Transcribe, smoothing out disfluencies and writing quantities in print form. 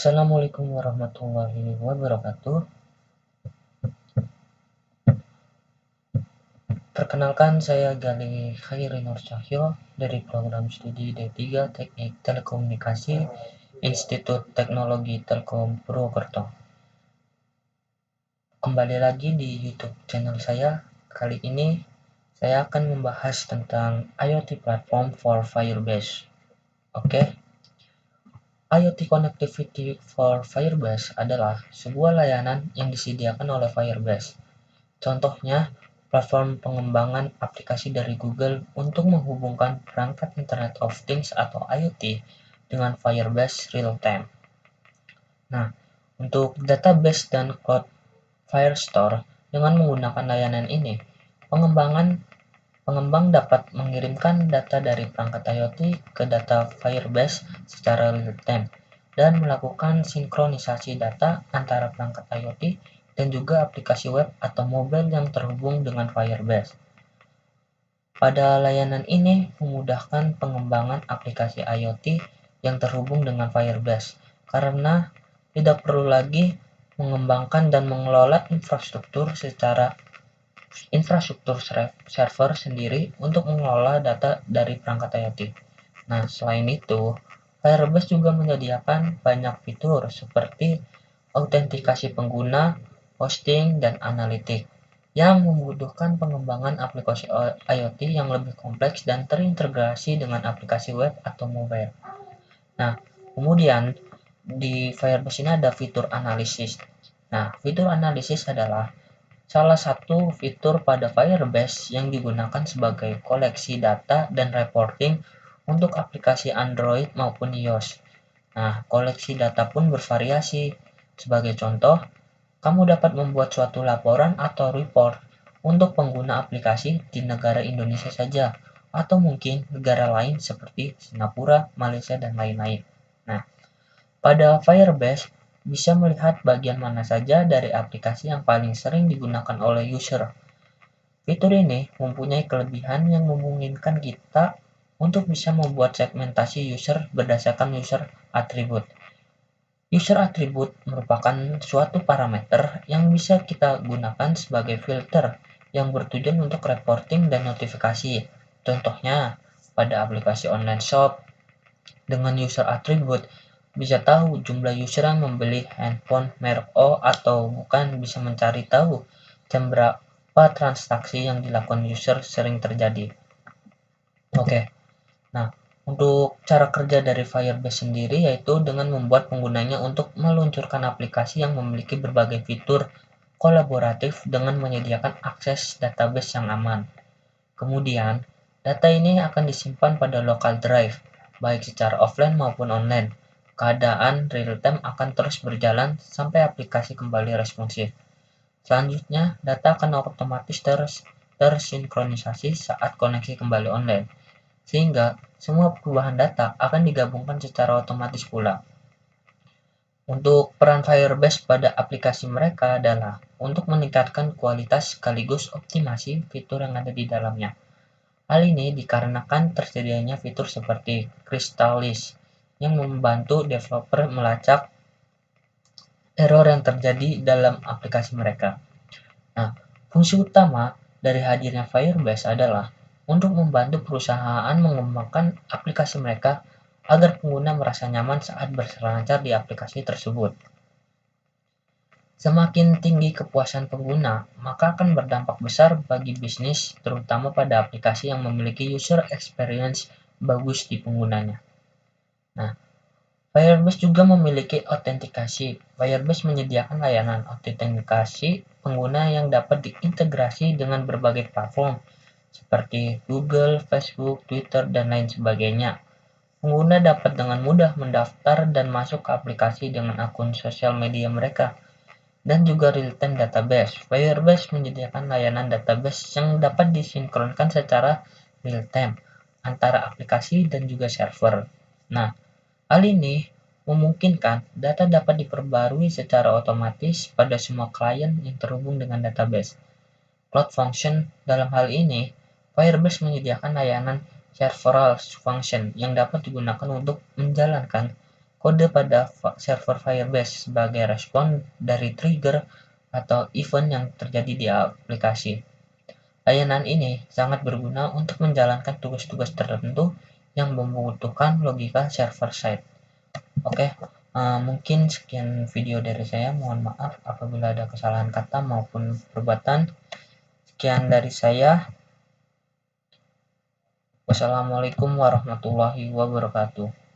Assalamualaikum warahmatullahi wabarakatuh. Perkenalkan, saya Galih Khairi Nur Cahyo dari program studi D3 Teknik Telekomunikasi Institut Teknologi Telkom Purwokerto. Kembali lagi di YouTube channel saya. Kali ini saya akan membahas tentang IoT Platform for Firebase. Oke. IoT Connectivity for Firebase adalah sebuah layanan yang disediakan oleh Firebase. Contohnya, platform pengembangan aplikasi dari Google untuk menghubungkan perangkat Internet of Things atau IoT dengan Firebase Real-Time. Nah, untuk database dan cloud Firestore, dengan menggunakan layanan ini, pengembang dapat mengirimkan data dari perangkat IoT ke data Firebase secara real-time dan melakukan sinkronisasi data antara perangkat IoT dan juga aplikasi web atau mobile yang terhubung dengan Firebase. Pada layanan ini memudahkan pengembangan aplikasi IoT yang terhubung dengan Firebase karena tidak perlu lagi mengembangkan dan mengelola infrastruktur server sendiri untuk mengelola data dari perangkat IoT. Nah, selain itu, Firebase juga menyediakan banyak fitur seperti autentikasi pengguna, hosting, dan analitik yang memudahkan pengembangan aplikasi IoT yang lebih kompleks dan terintegrasi dengan aplikasi web atau mobile. Nah, kemudian di Firebase ini ada fitur analisis. Nah, fitur analisis adalah salah satu fitur pada Firebase yang digunakan sebagai koleksi data dan reporting untuk aplikasi Android maupun iOS. Nah, koleksi data pun bervariasi. Sebagai contoh, kamu dapat membuat suatu laporan atau report untuk pengguna aplikasi di negara Indonesia saja, atau mungkin negara lain seperti Singapura, Malaysia, dan lain-lain. Nah, pada Firebase, bisa melihat bagian mana saja dari aplikasi yang paling sering digunakan oleh user. Fitur ini mempunyai kelebihan yang memungkinkan kita untuk bisa membuat segmentasi user berdasarkan user attribute. User attribute merupakan suatu parameter yang bisa kita gunakan sebagai filter yang bertujuan untuk reporting dan notifikasi. Contohnya, pada aplikasi online shop, dengan user attribute bisa tahu jumlah user yang membeli handphone merek O atau bukan, bisa mencari tahu jam berapa transaksi yang dilakukan user sering terjadi. Oke. Nah, untuk cara kerja dari Firebase sendiri yaitu dengan membuat penggunanya untuk meluncurkan aplikasi yang memiliki berbagai fitur kolaboratif dengan menyediakan akses database yang aman. Kemudian, data ini akan disimpan pada local drive, baik secara offline maupun online. Keadaan real-time akan terus berjalan sampai aplikasi kembali responsif. Selanjutnya, data akan otomatis tersinkronisasi saat koneksi kembali online, sehingga semua perubahan data akan digabungkan secara otomatis pula. Untuk peran Firebase pada aplikasi mereka adalah untuk meningkatkan kualitas sekaligus optimasi fitur yang ada di dalamnya. Hal ini dikarenakan tersedianya fitur seperti Crystal List yang membantu developer melacak error yang terjadi dalam aplikasi mereka. Nah, fungsi utama dari hadirnya Firebase adalah untuk membantu perusahaan mengembangkan aplikasi mereka agar pengguna merasa nyaman saat berselancar di aplikasi tersebut. Semakin tinggi kepuasan pengguna, maka akan berdampak besar bagi bisnis, terutama pada aplikasi yang memiliki user experience bagus di penggunanya. Nah, Firebase juga memiliki autentikasi. Firebase menyediakan layanan autentikasi pengguna yang dapat diintegrasi dengan berbagai platform seperti Google, Facebook, Twitter, dan lain sebagainya. Pengguna dapat dengan mudah mendaftar dan masuk ke aplikasi dengan akun sosial media mereka. Dan juga real-time database. Firebase menyediakan layanan database yang dapat disinkronkan secara real-time antara aplikasi dan juga server. Nah, hal ini memungkinkan data dapat diperbarui secara otomatis pada semua klien yang terhubung dengan database. Cloud Function dalam hal ini, Firebase menyediakan layanan serverless function yang dapat digunakan untuk menjalankan kode pada server Firebase sebagai respon dari trigger atau event yang terjadi di aplikasi. Layanan ini sangat berguna untuk menjalankan tugas-tugas tertentu yang membutuhkan logika server-side. Oke, mungkin sekian video dari saya. Mohon maaf apabila ada kesalahan kata maupun perbuatan. Sekian dari saya. Wassalamualaikum warahmatullahi wabarakatuh.